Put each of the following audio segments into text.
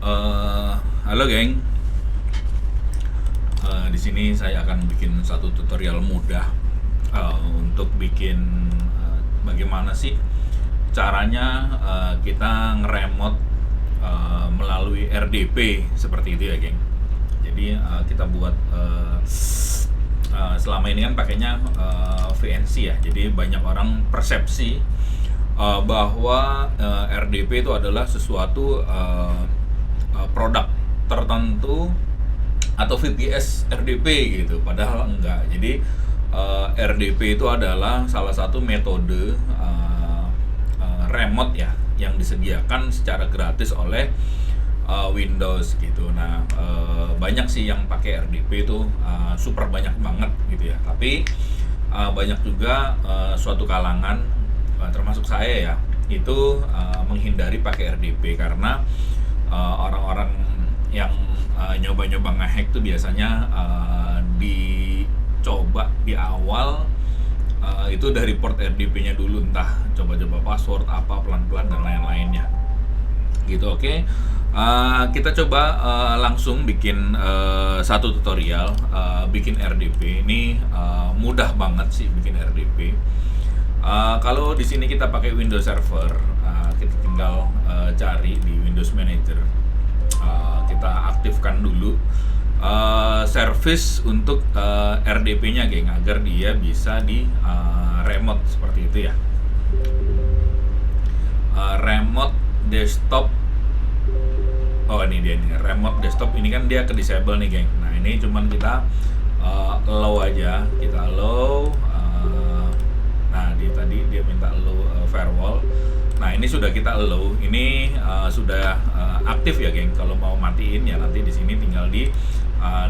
Eh, Halo geng. Di sini saya akan bikin satu tutorial mudah untuk bikin bagaimana sih caranya kita ngeremot melalui RDP seperti itu ya geng. Jadi kita buat selama ini kan pakainya VNC ya. Jadi banyak orang persepsi bahwa RDP itu adalah sesuatu produk tertentu atau VPS RDP gitu, padahal enggak. Jadi RDP itu adalah salah satu metode remote ya yang disediakan secara gratis oleh Windows gitu. Nah, banyak sih yang pakai RDP itu, super banyak banget gitu ya. Tapi banyak juga suatu kalangan, termasuk saya ya, itu menghindari pakai RDP karena orang-orang yang nyoba-nyoba ngehack tuh biasanya dicoba di awal itu dari port RDP-nya dulu, entah coba-coba password apa pelan-pelan dan lain-lainnya gitu. Oke. Kita coba langsung bikin satu tutorial bikin RDP. Ini mudah banget sih bikin RDP. Kalau di sini kita pakai Windows Server, kita tinggal cari di Windows Manager. Kita aktifkan dulu service untuk RDP-nya, geng, agar dia bisa di remote seperti itu ya. Remote desktop. Oh, ini dia nih, remote desktop. Ini kan dia ke disable nih, geng. Nah, ini cuman kita allow aja, kita allow. Nah, tadi dia minta allow firewall. Nah, ini sudah kita allow. Ini sudah aktif ya, geng. Kalau mau matiin ya nanti di sini tinggal di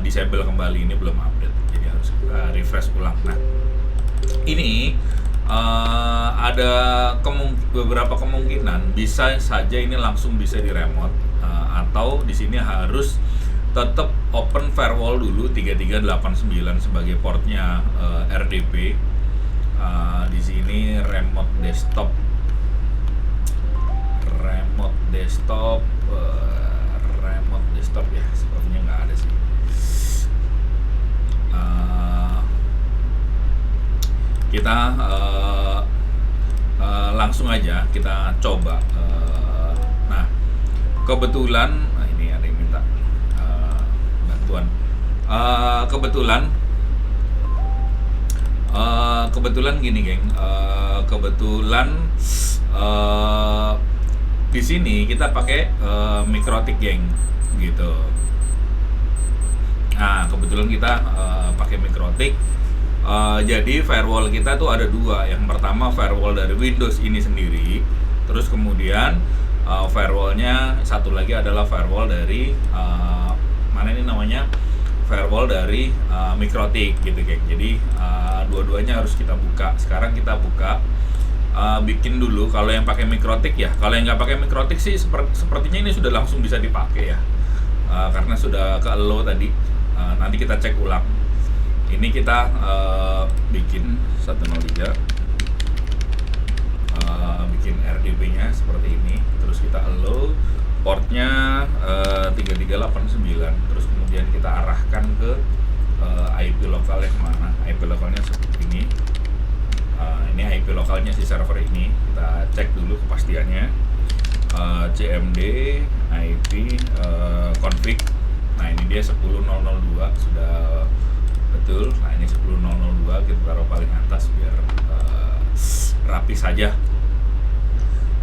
disable kembali. Ini belum update, jadi harus refresh ulang. Nah, ini ada beberapa kemungkinan bisa saja ini langsung bisa di remote, atau di sini harus tetap open firewall dulu 3389 sebagai portnya RDP. Di sini remote desktop ya, sepertinya nggak ada sih. Kita langsung aja kita coba. Nah, kebetulan ini ada yang minta bantuan. Kebetulan gini, geng. Di sini kita pakai Mikrotik, geng, gitu. Nah, kebetulan kita pakai Mikrotik. Jadi firewall kita tuh ada dua. Yang pertama firewall dari Windows ini sendiri, terus kemudian firewallnya satu lagi adalah firewall dari mana ini namanya, firewall dari Mikrotik gitu, geng. Jadi dua-duanya harus kita buka. Sekarang kita buka, bikin dulu. Kalau yang pakai Mikrotik ya, kalau yang nggak pakai Mikrotik sih sepertinya ini sudah langsung bisa dipakai ya, karena sudah ke allow tadi. Nanti kita cek ulang. Ini kita bikin 103, bikin RDP-nya seperti ini, terus kita allow portnya 3389, terus kemudian kita arahkan ke IP lokal yang mana. IP lokalnya seperti ini. Ini IP lokalnya si server ini. Kita cek dulu kepastiannya. CMD IP config. Nah, ini dia 10002 sudah betul. Nah, ini 10002 kita taruh paling atas biar rapi saja.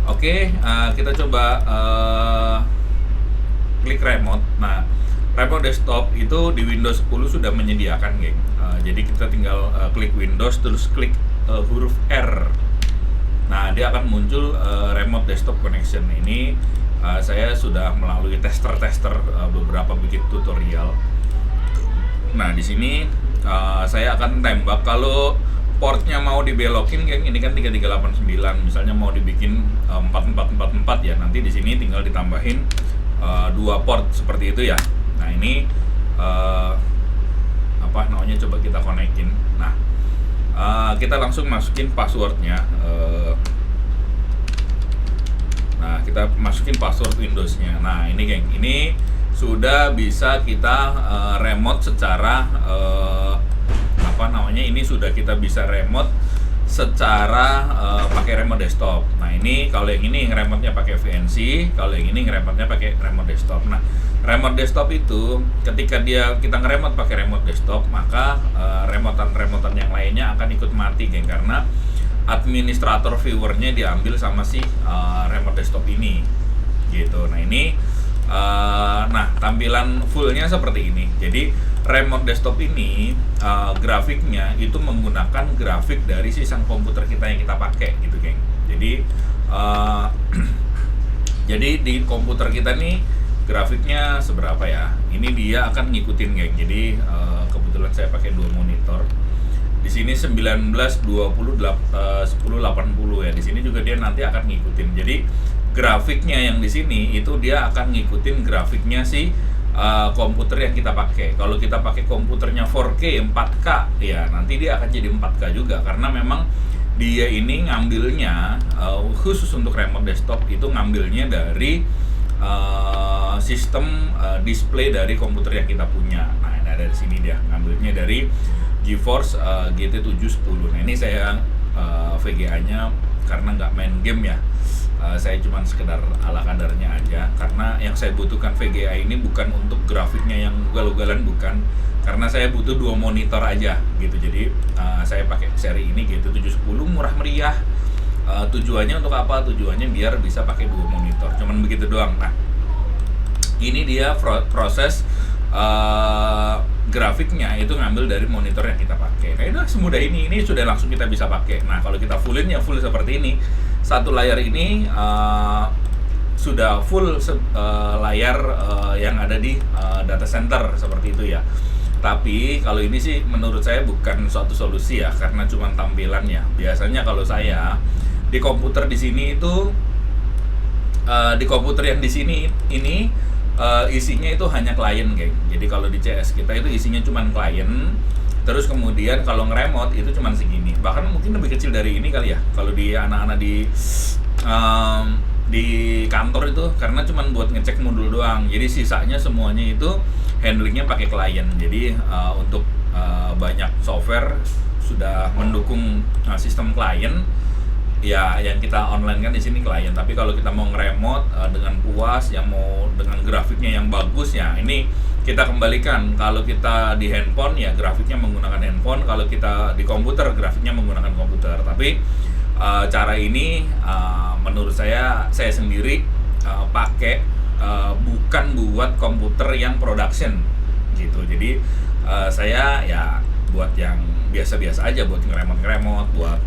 Oke, kita coba klik remote. Nah, remote desktop itu di Windows 10 sudah menyediakan, geng. Jadi kita tinggal klik Windows terus klik huruf R. Nah, dia akan muncul remote desktop connection. Ini saya sudah melalui tester beberapa bikin tutorial. Nah, di sini saya akan tembak. Kalau portnya mau dibelokin, geng, ini kan 3389, misalnya mau dibikin 4444 ya, nanti di sini tinggal ditambahin 2 port seperti itu ya. Nah, ini apa namanya, coba kita konekin. Nah, kita langsung masukin passwordnya. Nah, kita masukin password Windows-nya. Nah, ini geng, ini sudah bisa kita remote secara ini sudah kita bisa remote secara pakai remote desktop. Nah, ini kalau yang ini remote-nya pakai VNC, kalau yang ini remote-nya pakai remote desktop. Nah, remote desktop itu ketika kita ngeremote pakai remote desktop, maka remote-remote yang lainnya akan ikut mati, geng, karena administrator viewernya diambil sama si remote desktop ini gitu. Nah, ini tampilan fullnya seperti ini. Jadi remote desktop ini grafiknya itu menggunakan grafik dari sistem komputer kita yang kita pakai gitu, geng. Jadi jadi di komputer kita nih grafiknya seberapa ya? Ini dia akan ngikutin, geng. Jadi kebetulan saya pakai 2 monitor. Di sini 19, 20, 10, 80 ya. Di sini juga dia nanti akan ngikutin. Jadi grafiknya yang di sini itu dia akan ngikutin grafiknya si komputer yang kita pakai. Kalau kita pakai komputernya 4K, 4K, ya nanti dia akan jadi 4K juga, karena memang dia ini ngambilnya khusus untuk remote desktop itu ngambilnya dari sistem display dari komputer yang kita punya. Nah, dari sini dia ngambilnya dari GeForce GT710. Nah, ini saya VGA-nya karena nggak main game ya. Saya cuma sekedar ala kadarnya aja, karena yang saya butuhkan VGA ini bukan untuk grafiknya yang ugal-ugalan, bukan, karena saya butuh 2 monitor aja gitu. Jadi saya pakai seri ini GT710, murah meriah. Tujuannya untuk apa? Tujuannya biar bisa pakai 2 monitor, cuman begitu doang. Nah, ini dia proses grafiknya itu ngambil dari monitor yang kita pakai. Nah, itu semudah ini sudah langsung kita bisa pakai. Nah, kalau kita fullin ya full seperti ini. Satu layar ini sudah full layar yang ada di data center seperti itu ya. Tapi kalau ini sih menurut saya bukan suatu solusi ya, karena cuma tampilannya. Biasanya kalau saya di komputer di sini itu di komputer yang di sini ini isinya itu hanya klien, geng. Jadi kalau di CS kita itu isinya cuma klien. Terus kemudian kalau ngeremote itu cuma segini, bahkan mungkin lebih kecil dari ini kali ya. Kalau di anak-anak di kantor itu karena cuma buat ngecek modul doang. Jadi sisanya semuanya itu handlingnya pakai klien. Jadi untuk banyak software sudah mendukung sistem klien. Ya, yang kita online kan di sini klien. Tapi kalau kita mau ngeremote dengan puas, yang mau dengan grafiknya yang bagus ya, ini kita kembalikan. Kalau kita di handphone ya grafiknya menggunakan handphone, kalau kita di komputer grafiknya menggunakan komputer. Tapi cara ini menurut saya sendiri pakai bukan buat komputer yang production gitu. Jadi saya ya buat yang biasa-biasa aja, buat ngeremote, buat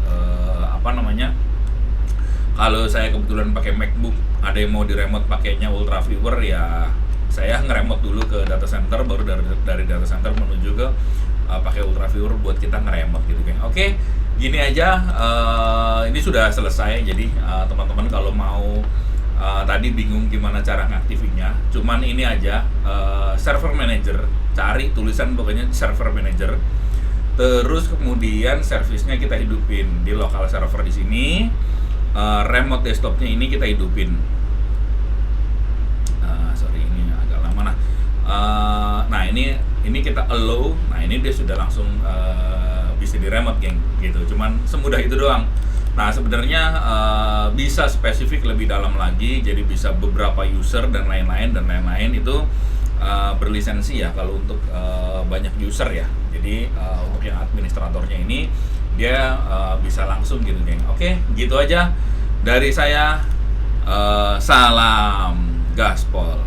kalau saya kebetulan pakai MacBook, ada yang mau di remote pakainya Ultra Viewer, ya saya ngeremote dulu ke data center, baru dari data center menuju ke pakai Ultra Viewer buat kita ngeremote gitu, geng. Oke, gini aja, ini sudah selesai. Jadi teman-teman kalau mau tadi bingung gimana cara ngaktifinnya, cuman ini aja, server manager, cari tulisan pokoknya server manager. Terus kemudian servisnya kita hidupin di lokal server di sini, remote desktopnya ini kita hidupin. Sorry, ini agak lama. Nah ini kita allow. Nah, ini dia sudah langsung bisa di remote, geng, gitu. Cuman semudah itu doang. Nah, sebenarnya bisa spesifik lebih dalam lagi, jadi bisa beberapa user dan lain-lain itu berlisensi ya kalau untuk banyak user ya. Jadi untuk yang administratornya ini dia bisa langsung gitu, geng. Oke, gitu aja dari saya. Salam gaspol.